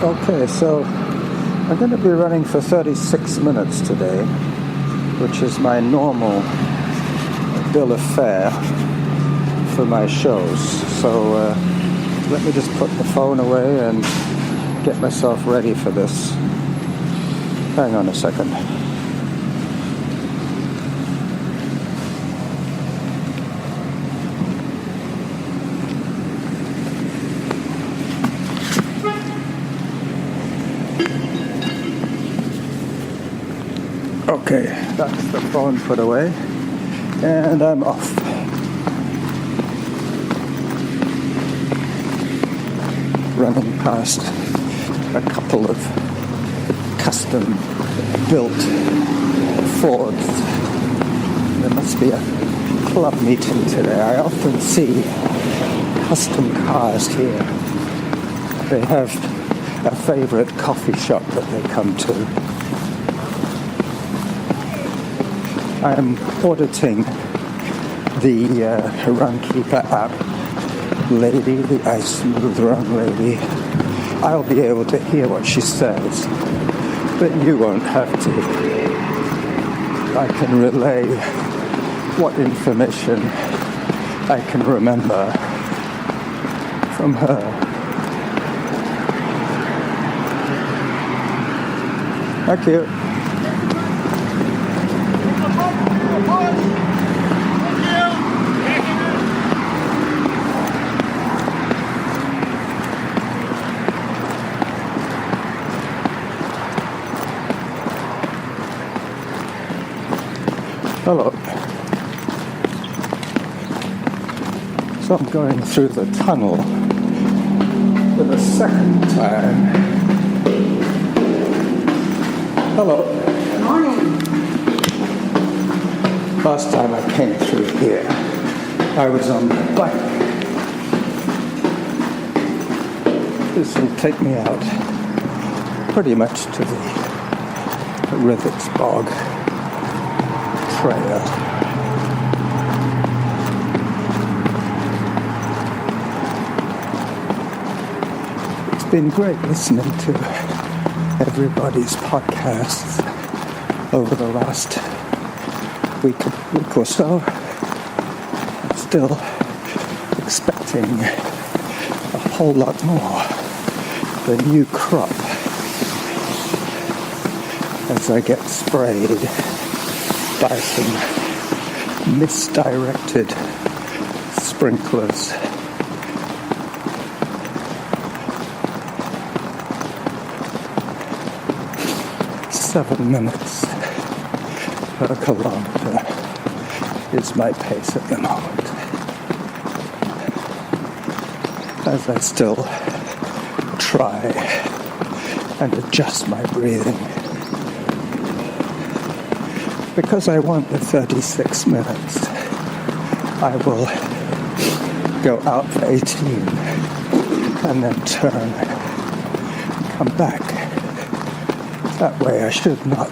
Okay, so I'm going to be running for 36 minutes today, which is my normal bill of fare for my shows. So let me just put the phone away and get myself ready for this. Hang on a second. Okay, that's the phone put away, and I'm off. Running past a couple of custom-built Fords. There must be a club meeting today. I often see custom cars here. They have a favorite coffee shop that they come to. I'm auditing the Runkeeper app lady, the Ice Smooth Run lady. I'll be able to hear what she says, but you won't have to. I can relay what information I can remember from her. Thank you. Hello. So I'm going through the tunnel for the second time. Hello. Good morning. Last time I came through here, I was on the bike. This will take me out pretty much to the Rivets Bog trail. It's been great listening to everybody's podcasts over the last week or so. I'm still expecting a whole lot more. The new crop as I get sprayed by some misdirected sprinklers. Seven minutes per kilometer is my pace at the moment, as I still try and adjust my breathing. Because I want the 36 minutes, I will go out for 18 and then turn, come back. That way I should not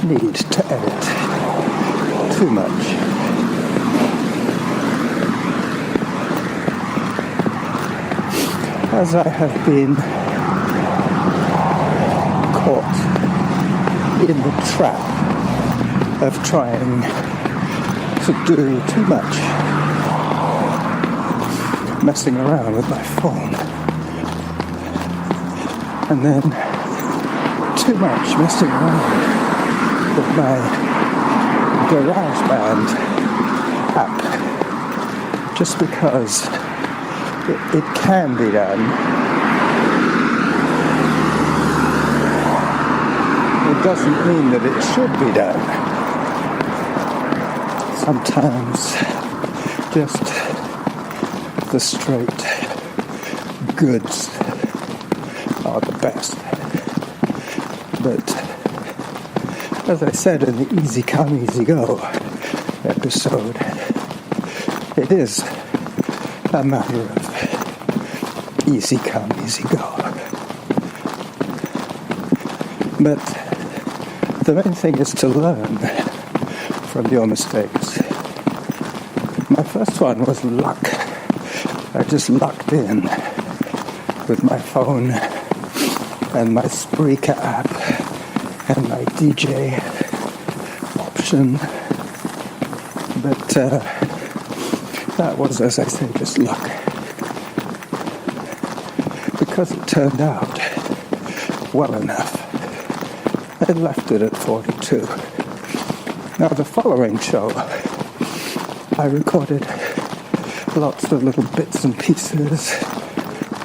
need to edit too much. As I have been caught in the trap of trying to do too much, messing around with my phone, and then too much messing around with my GarageBand app, just because it can be done. It doesn't mean that it should be done. Sometimes just the straight goods are the best. But as I said in the Easy Come, Easy Go episode, it is a matter of easy come, easy go. But the main thing is to learn from your mistakes. My first one was luck. I just lucked in with my phone and my Spreaker app and my DJ option. But that was, as I say, just luck. Because it turned out well enough, I left it at 42. Now the following show, I recorded lots of little bits and pieces.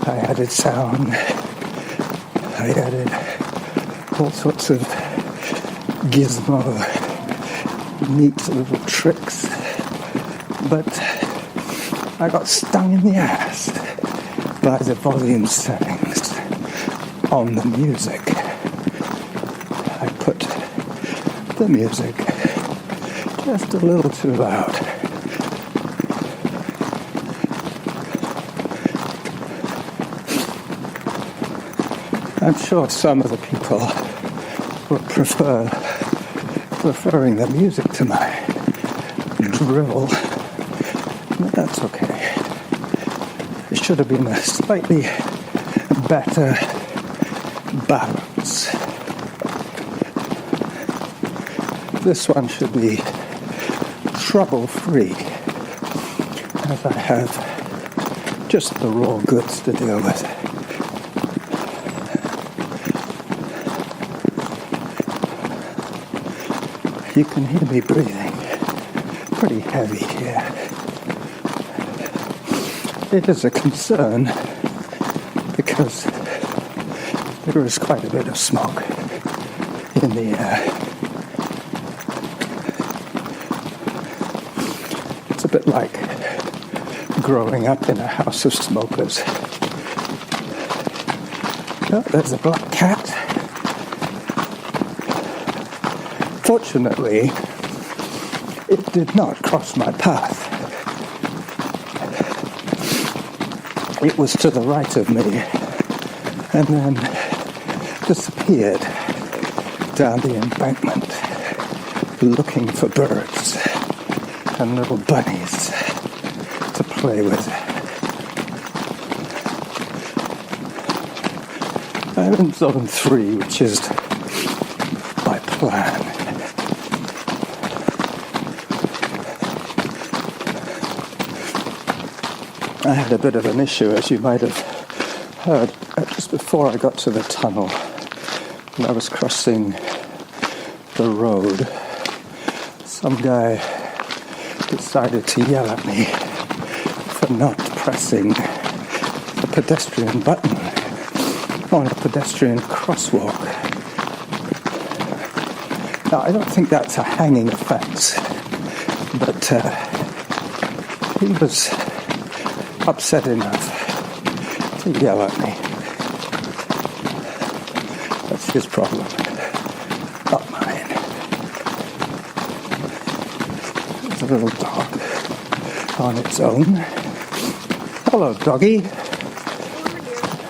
I added sound. I added all sorts of gizmo, neat little tricks. But I got stung in the ass by the volume settings on the music. I put the music just a little too loud. I'm sure some of the people would preferring the music to my drivel, but that's okay. It should have been a slightly better balance. This one should be trouble-free, as I have just the raw goods to deal with. You can hear me breathing pretty heavy here. It is a concern because there is quite a bit of smoke in the air. It's a bit like growing up in a house of smokers. Oh, there's a black cat. Fortunately, it did not cross my path. It was to the right of me and then disappeared down the embankment looking for birds and little bunnies to play with. I'm in zone 3, which is my plan. I had a bit of an issue, as you might have heard, just before I got to the tunnel. When I was crossing the road, some guy decided to yell at me for not pressing the pedestrian button on a pedestrian crosswalk. Now, I don't think that's a hanging offence, but he was upset enough to yell at me. That's his problem, not mine. There's a little dog on its own. Hello, doggy.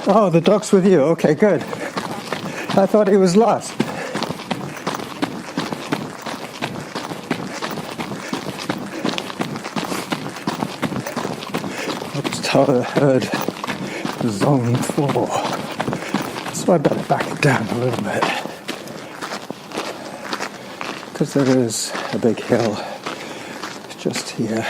Oh, the dog's with you. Okay, good. I thought he was lost. I heard zone 4, so I better back it down a little bit, because there is a big hill just here.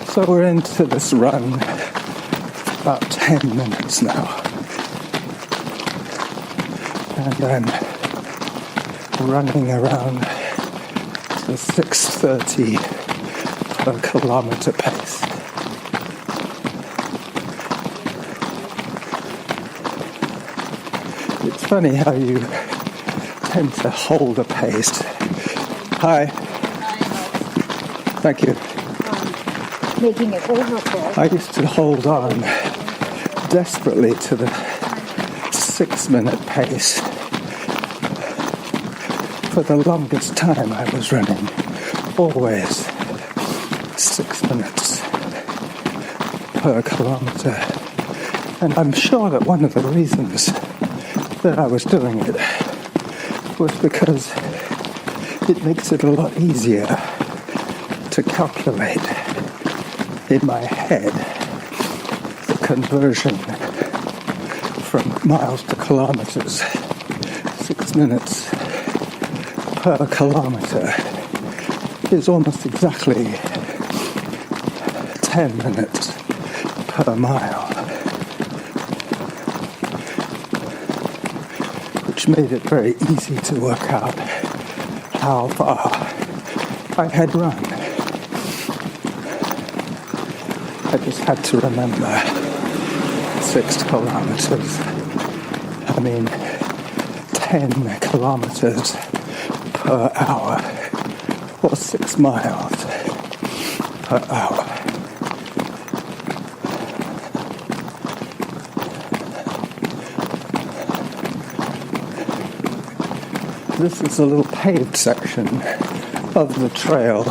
So we're into this run about 10 minutes now, and I'm running around the 6:30 per kilometer pace. It's funny how you tend to hold a pace. Hi. Thank you. Making it overfull. I used to hold on desperately to the 6-minute pace. For the longest time I was running, always 6 minutes per kilometer. And I'm sure that one of the reasons that I was doing it was because it makes it a lot easier to calculate in my head the conversion from miles to kilometers. 6 minutes per kilometer is almost exactly 10 minutes per mile, which made it very easy to work out how far I had run. I just had to remember 6 kilometers. 10 kilometers per hour, or 6 miles per hour. This is a little paved section of the trail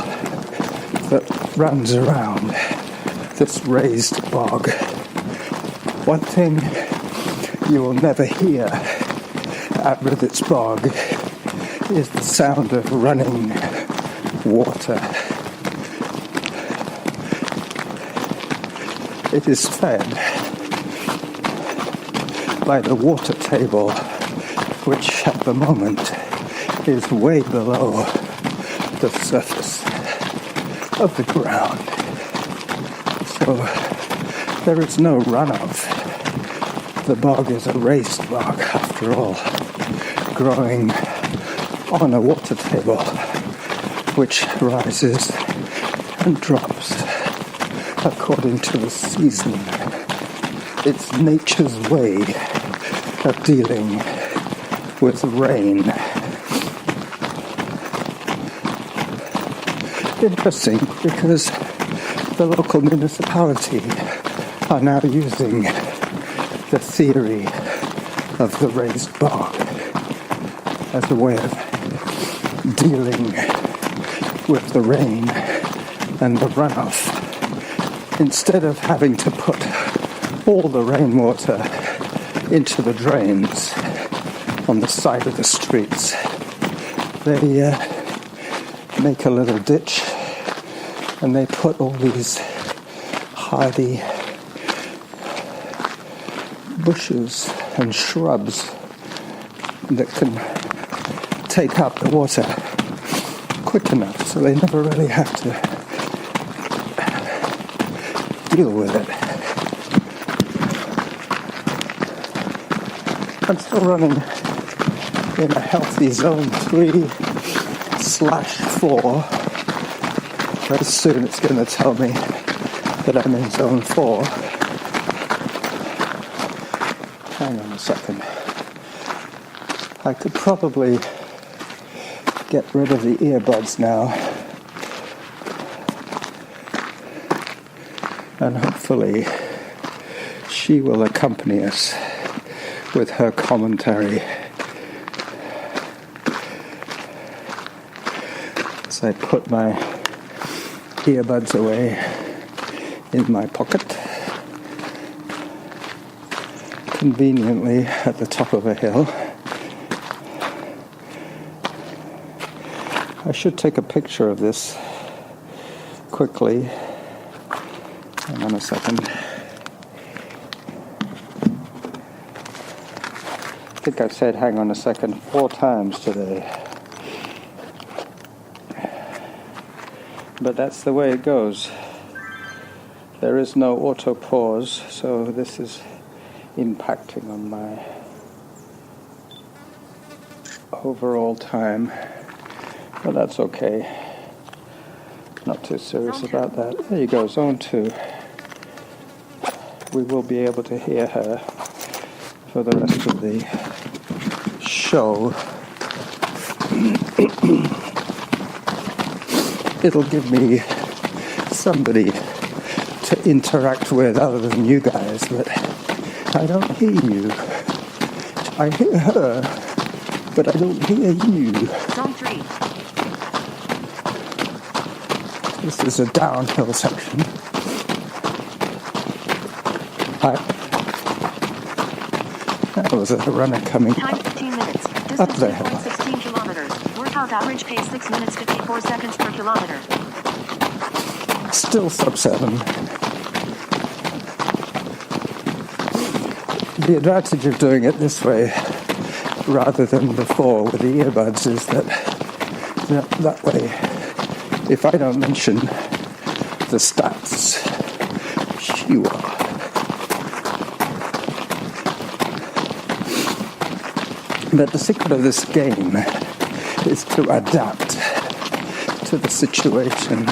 that runs around this raised bog. One thing you will never hear at Rivets Bog is the sound of running water. It is fed by the water table, which at the moment is way below the surface of the ground. So there is no runoff. The bog is a raised bog, after all, growing on a water table which rises and drops according to the season. It's nature's way of dealing with rain. Interesting, because the local municipality are now using the theory of the raised bog as a way of dealing with the rain and the runoff. Instead of having to put all the rainwater into the drains on the side of the streets, they make a little ditch and they put all these hardy bushes and shrubs that can take up the water quick enough, so they never really have to deal with it. I'm still running in a healthy zone 3/4. Very soon it's going to tell me that I'm in zone 4. Hang on a second. I could probably get rid of the earbuds now, and hopefully she will accompany us with her commentary as I put my earbuds away in my pocket, conveniently at the top of a hill. I should take a picture of this quickly. Hang on a second. I think I've said hang on a second 4 times today. But that's the way it goes. There is no auto pause, so this is impacting on my overall time. But that's okay. Not too serious about that. There you go, zone 2. We will be able to hear her for the rest of the show. It'll give me somebody to interact with other than you guys, but I don't hear you. I hear her, but I don't hear you. Zone 3. This is a downhill section. That was a runner coming Time 15 minutes. up Distance the hill. 16 kilometers. Workout average pace 6 minutes 54 seconds per kilometer. Still sub 7. The advantage of doing it this way rather than before with the earbuds is that way, if I don't mention the stats, you are. But the secret of this game is to adapt to the situation.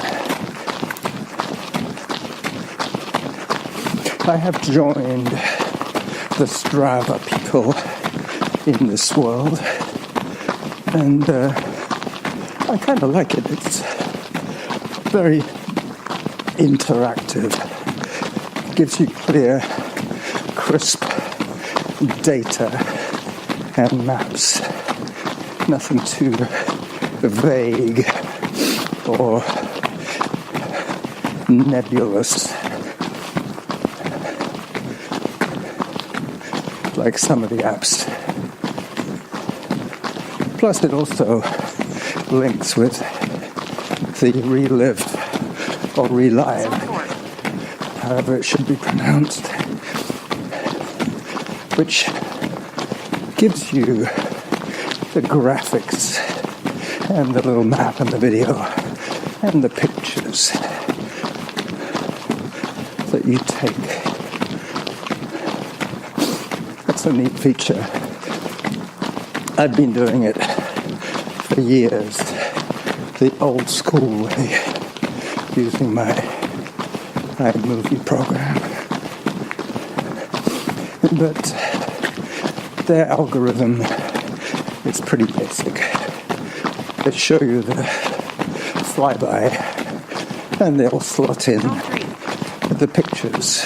I have joined the Strava people in this world, and I kind of like it. It's very interactive. It gives you clear, crisp data and maps. Nothing too vague or nebulous like some of the apps. Plus it also links with the Relive or Relive, however it should be pronounced, which gives you the graphics and the little map and the video and the pictures that you take. That's a neat feature. I've been doing it for years, the old school way, using my iMovie program. But their algorithm is pretty basic. They show you the flyby and they'll slot in the pictures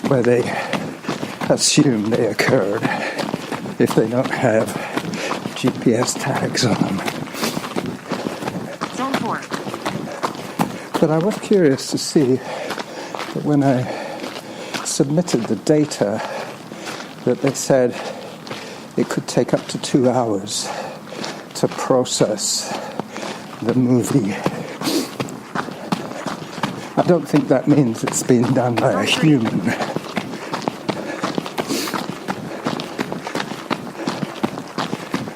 where they assume they occurred if they don't have GPS tags on them. Zone 4. But I was curious to see that when I submitted the data that they said it could take up to 2 hours to process the movie. I don't think that means it's been done by a human.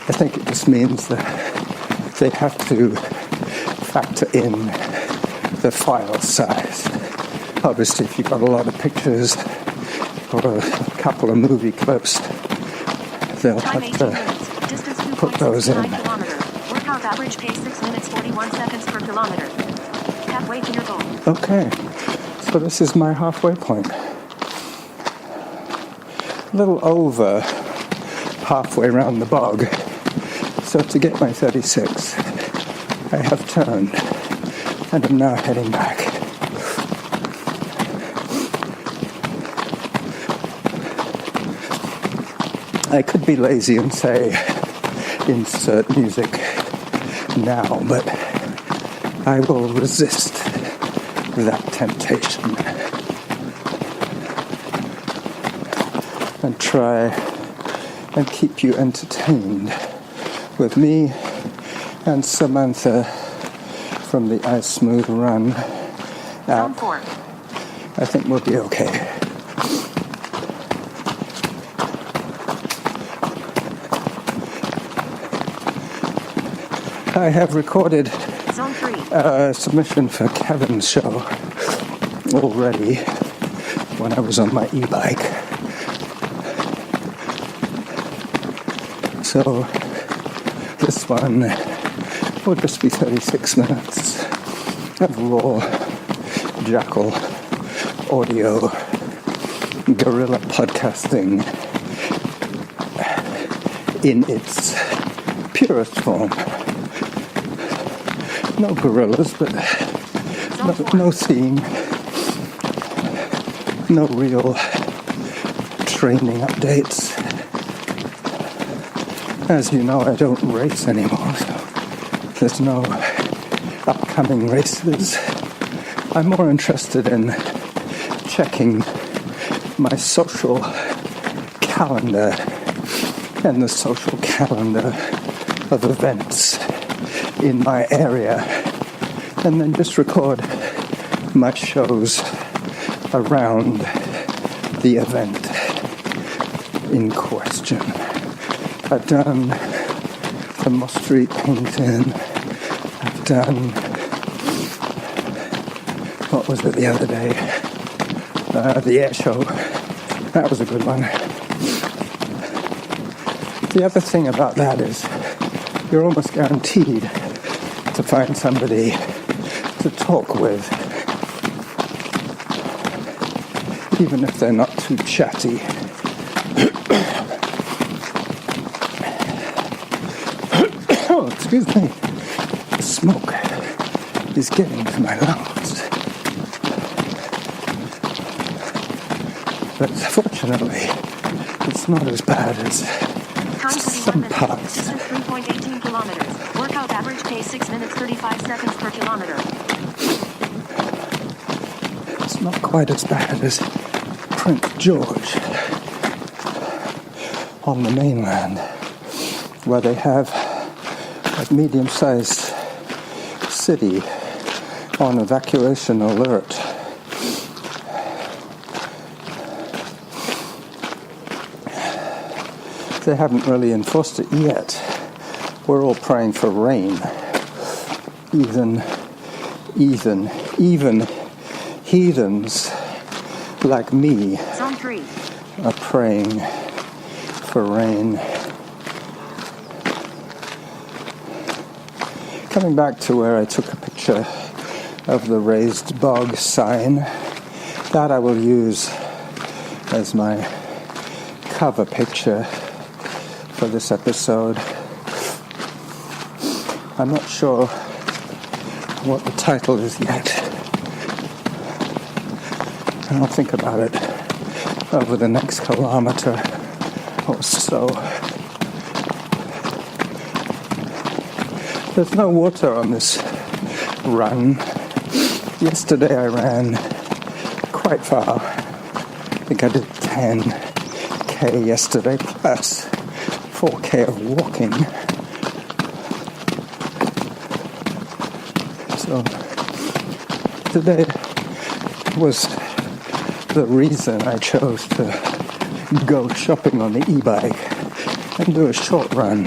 I think it just means that they have to factor in the file size. Obviously, if you've got a lot of pictures or a couple of movie clips, they'll have to put those in. Workout average pace 6 minutes 41 seconds per kilometer. Halfway to your goal. Okay, so this is my halfway point. A little over halfway around the bog. So to get my 36, I have turned and am now heading back. I could be lazy and say insert music now, but I will resist that temptation and try and keep you entertained with me and Samantha from the Ice Smooth Run app. I think we'll be okay. I have recorded a submission for Kevin's show already when I was on my e-bike. So this one will just be 36 minutes of raw Jackal audio guerrilla podcasting in its purest form. No gorillas, but no theme, no real training updates. As you know, I don't race anymore, so there's no upcoming races. I'm more interested in checking my social calendar and the social calendar of events in my area, and then just record my shows around the event in question. I've done the Moss Street painting. I've done, what was it the other day? The air show. That was a good one. The other thing about that is you're almost guaranteed to find somebody to talk with, even if they're not too chatty. Oh, excuse me. The smoke is getting to my lungs. But fortunately, it's not as bad as Time 21 some minutes. parts. Distance 3.18 kilometers. Workout average pace 6 minutes 35 seconds per kilometer. It's not quite as bad as Prince George on the mainland, where they have a medium-sized city on evacuation alert. They haven't really enforced it yet. We're all praying for rain. Even heathens like me Zone 3. are praying for rain. Coming back to where I took a picture of the raised bog sign, that I will use as my cover picture for this episode. I'm not sure what the title is yet. And I'll think about it over the next kilometer or so. There's no water on this run. Yesterday I ran quite far. I think I did 10k yesterday plus 4k of walking. So today was the reason I chose to go shopping on the e-bike and do a short run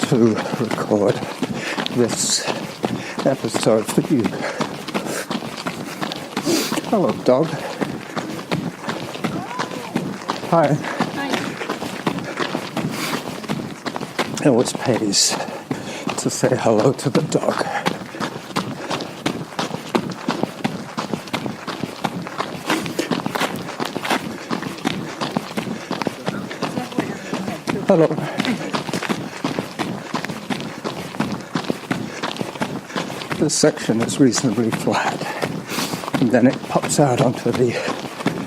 to record this episode for you. Hello, dog. Hi. It always pays to say hello to the dog. Hello. This section is reasonably flat, and then it pops out onto the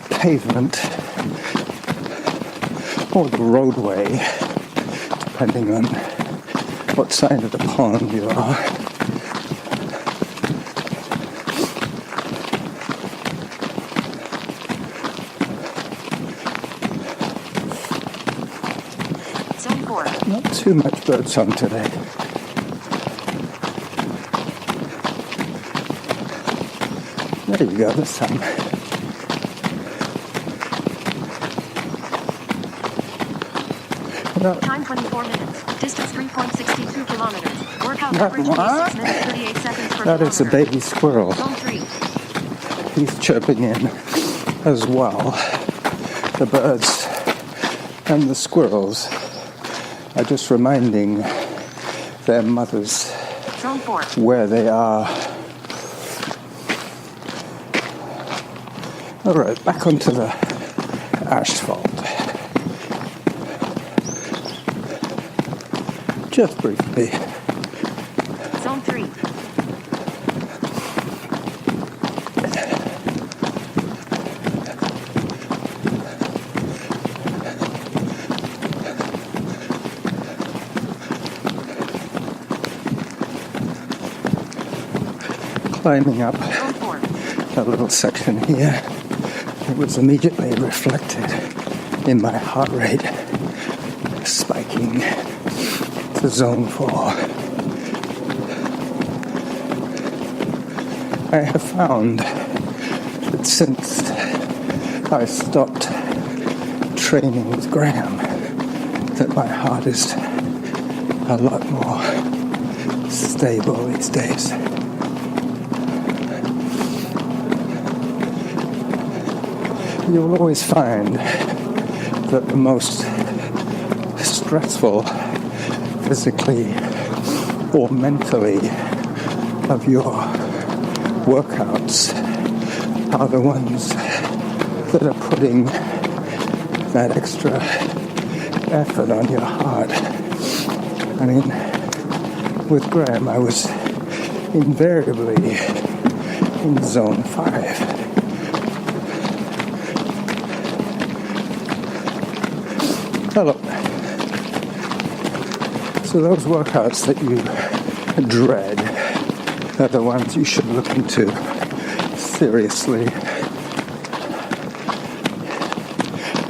pavement or the roadway, depending on what side of the pond you are. Zone 4. Not too much birdsong today. There you go, the sun. Time 24 minutes. Distance 3.62 kilometers. Workout That average what? pace 6 minutes 38 seconds per That is a kilometer. baby squirrel. Zone 3. He's chirping in as well. The birds and the squirrels are just reminding their mothers Zone 4. where they are. All right, back onto the asphalt. Just briefly. Zone 3. Climbing up Zone 4. a little section here. It was immediately reflected in my heart rate spiking to zone 4. I have found that since I stopped training with Graham, that my heart is a lot more stable these days. You'll always find that the most stressful, physically or mentally, of your workouts are the ones that are putting that extra effort on your heart. I mean, with Graham, I was invariably in zone 5. Hello. So those workouts that you dread are the ones you should look into seriously.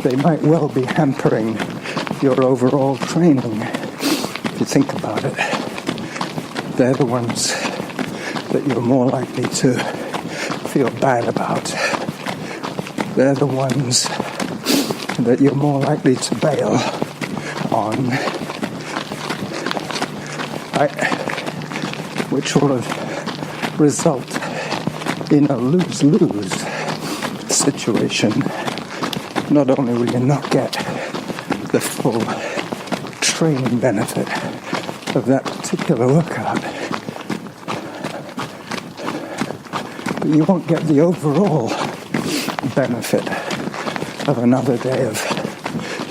They might well be hampering your overall training, if you think about it. They're the ones that you're more likely to feel bad about. They're the ones that you're more likely to bail on, which will result in a lose-lose situation. Not only will you not get the full training benefit of that particular workout, but you won't get the overall benefit of another day of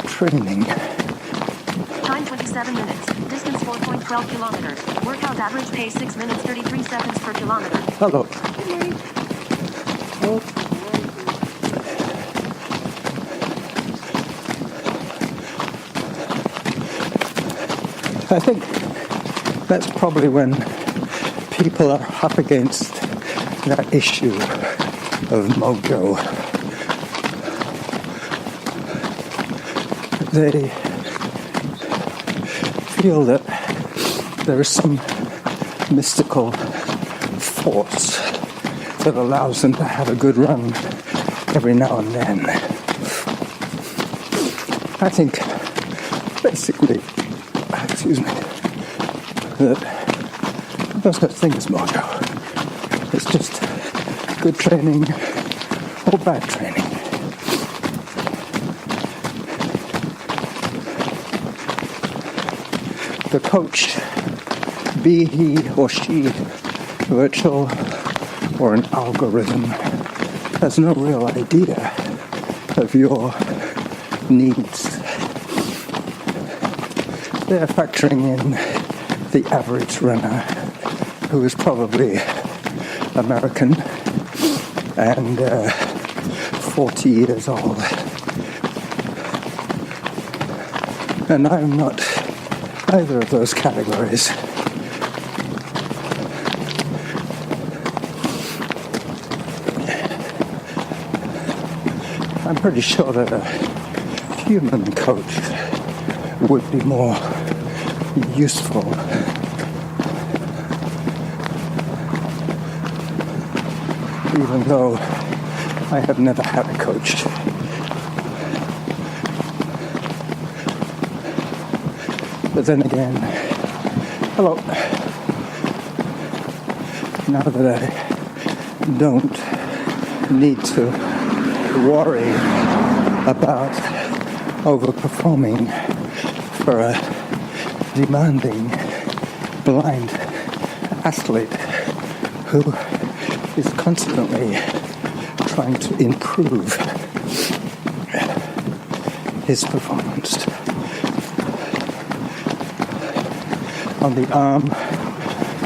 training. Time 27 minutes. Distance 4.12 kilometers. Workout average pace 6 minutes 33 seconds per kilometer. Hello. I think that's probably when people are up against that issue of mojo. They feel that there is some mystical force that allows them to have a good run every now and then. I think basically, that no such thing as mojo. It's just good training or bad training. The coach, be he or she virtual or an algorithm, has no real idea of your needs. They're factoring in the average runner, who is probably American and 40 years old. And I'm not either of those categories. I'm pretty sure that a human coach would be more useful. Even though I have never had a coach. But then again, hello. Now that I don't need to worry about overperforming for a demanding blind athlete who is constantly trying to improve his performance on the arm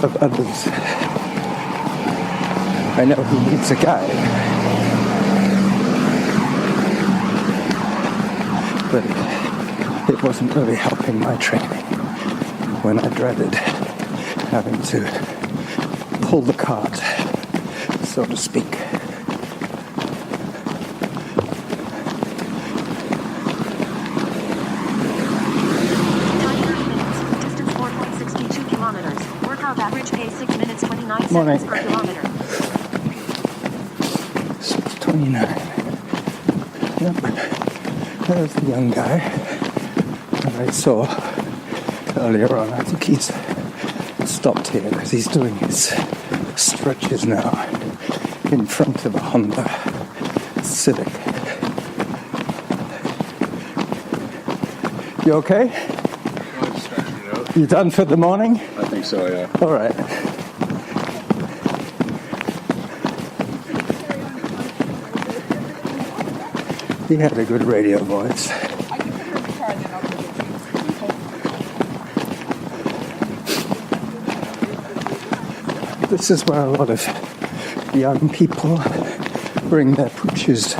of others. I know he needs a guide, but it wasn't really helping my training when I dreaded having to pull the cart, so to speak. Distance 4.62 kilometers. Workout average pace 6 minutes 29 Morning. seconds per kilometer. 29. Yep. There's the young guy that I saw earlier on. I think he's stopped here because he's doing his stretches now in front of a Honda Civic. You okay? I'm stretching it out. You done for the morning? I think so, yeah. All right. He had a good radio voice. This is where a lot of young people bring their pooches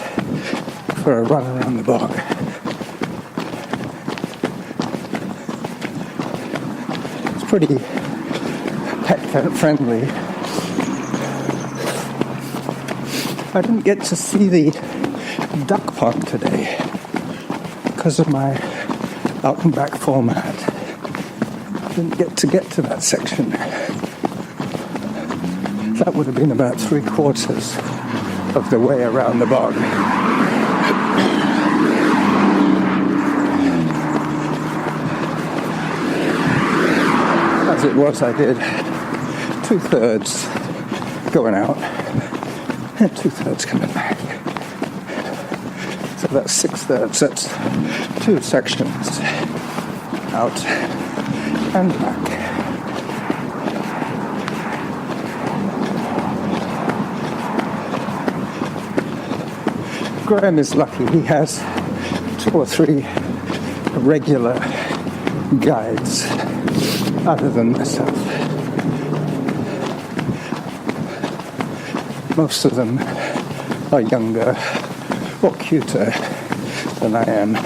for a run around the bog. It's pretty pet friendly. I didn't get to see the duck pond today because of my out and back format. Didn't get to that section. That would have been about 3/4 of the way around the bog. As it was, I did 2/3 going out and 2/3 coming back. So that's 6/3. That's 2 sections out and back. Graham is lucky. He has 2 or 3 regular guides other than myself. Most of them are younger or cuter than I am.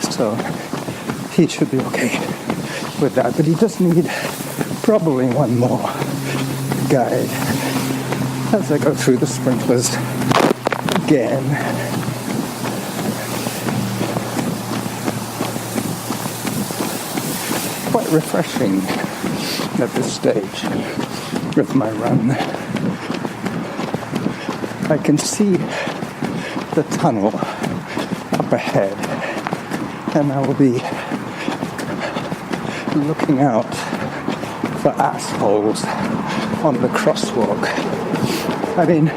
So he should be okay with that. But he does need probably one more guide as I go through the sprinklers again. Quite refreshing at this stage of my run. I can see the tunnel up ahead, and I will be looking out for assholes on the crosswalk. I mean,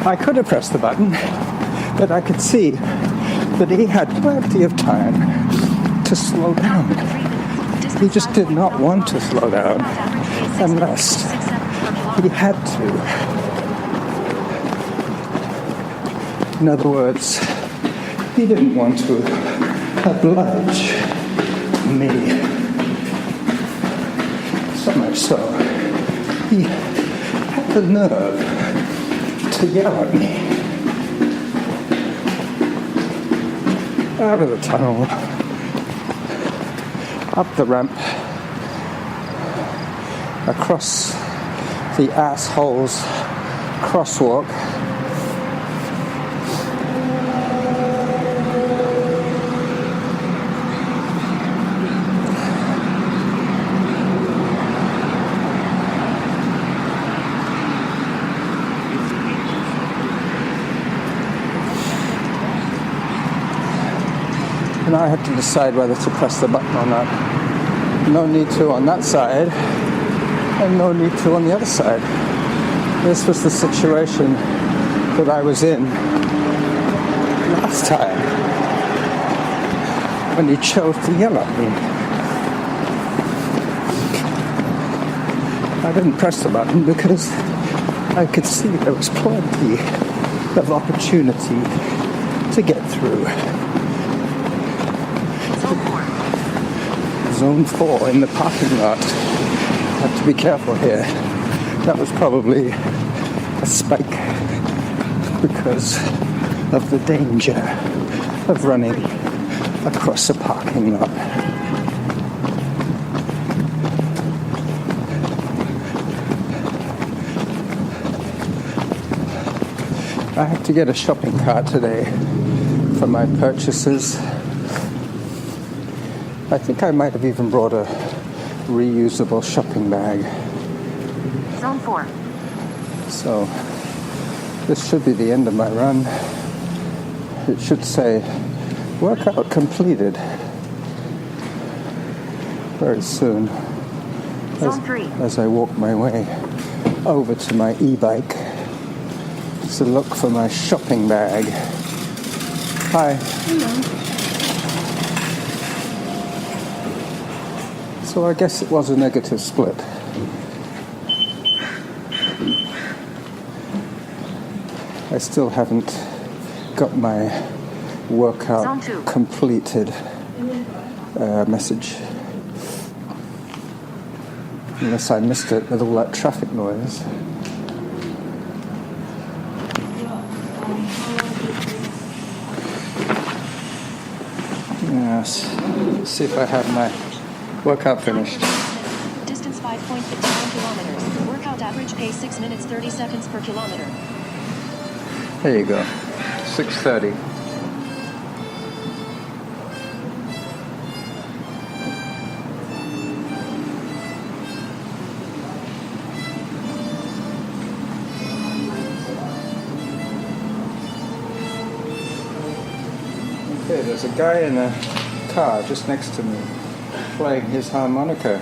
I could have pressed the button, but I could see that he had plenty of time to slow down. He just did not want to slow down unless he had to. In other words, he didn't want to oblige me. So much so, he had the nerve to yell at me. Out of the tunnel, up the ramp, across the asshole's crosswalk, and I had to decide whether to press the button or not. No need to on that side, and no need to on the other side. This was the situation that I was in last time when he chose to yell at me. I didn't press the button because I could see there was plenty of opportunity to get through. Zone 4 in the parking lot. Have to be careful here. That was probably a spike because of the danger of running across a parking lot. I had to get a shopping cart today for my purchases. I think I might have even brought a reusable shopping bag. Zone 4. So This should be the end of my run. It should say, workout completed. Very soon. Zone 3. As I walk my way over to my e-bike to look for my shopping bag. Hi. So I guess it was a negative split. I still haven't got my Zone workout 2. completed message. Unless I missed it with all that traffic noise. Yes. Let's see if I have my workout finished. Distance 5.51 kilometers. Workout average pace 6 minutes 30 seconds per kilometer. There you go. 6:30. Okay, there's a guy in a car just next to me playing his harmonica.